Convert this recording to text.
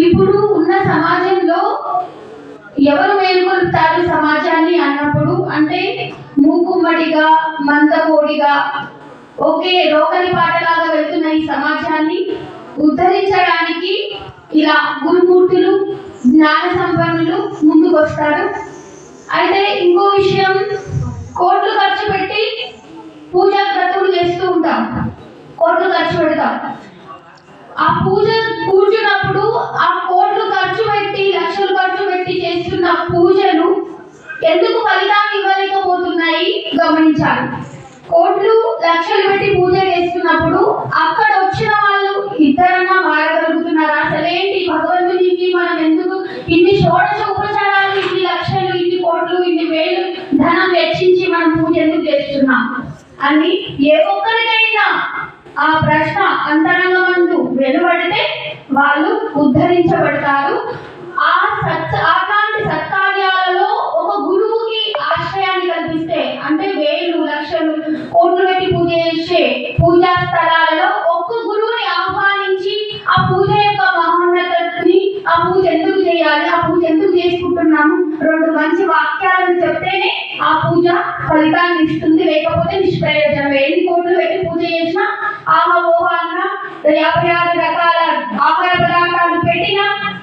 ఇప్పుడు ఉన్న సమాజంలో ఎవరు మేల్కొల్పుతారు సమాజాన్ని అన్నప్పుడు అంటే మూకుమ్మడిగా మందకోడిగా ఒకే రోకలి పాటలాగా వెళ్తున్న ఈ సమాజాన్ని ఉద్ధరించడానికి ఇలా గురుమూర్తులు జ్ఞాన సంపన్నులు ముందుకొస్తారు. అయితే ఇంకో విషయం, కోట్లు ఖర్చు పెట్టి పూజా క్రతువులు చేస్తూ ఉంటాం, కోట్లు ఖర్చు పెడతాం. ఆ కూర్చున్నప్పుడు ఆ కోట్లు ఖర్చు పెట్టి లక్షలు ఖర్చు పెట్టి చేస్తున్న పూజలు ఎందుకు ఫలితాన్ని ఇవ్వలేకపోతున్నాయి గమనించాలి. కోట్లు లక్షలు పెట్టి పూజ చేస్తున్నప్పుడు అక్కడ వచ్చిన వాళ్ళు ఇద్దరన్నా మారగలుగుతున్నారు. అసలేంటి భగవంతునికి మనం ఎందుకు ఇన్ని షోడశ ఉపచారాలు, ఇన్ని లక్షలు, ఇన్ని కోట్లు, ఇన్ని వేలు ధనం వెచ్చించి మనం పూజ ఎందుకు చేస్తున్నాం అని ఏ ఒక్కరికైనా ఆ ప్రశ్న అంతరంగమందు వెలువడితే వాళ్ళు ఉద్ధరించబడతారు. అట్లాంటి సత్కార్యాలలో ఒక గురువుకి ఆశ్రయాన్ని కల్పిస్తే, అంటే వేలు లక్షలు కోట్లు పెట్టి పూజ చేసే పూజా స్థలాలలో ఒక్క గురువుని ఆహ్వానించి ఆ పూజ యొక్క మహోన్నతని, ఆ పూజ ఎందుకు చేయాలి, ఆ పూజ ఎందుకు చేసుకుంటున్నాము, రెండు మంచి వాక్యాలను చెప్తేనే ఆ పూజ ఫలితాన్ని ఇస్తుంది. లేకపోతే నిష్ప్రయోజనం. ఎన్ని కోట్లు పెట్టి పూజ చేసినా ఆహా ఓహా అన్న 56 రకాల ఆహార పదార్థాలు పెట్టినా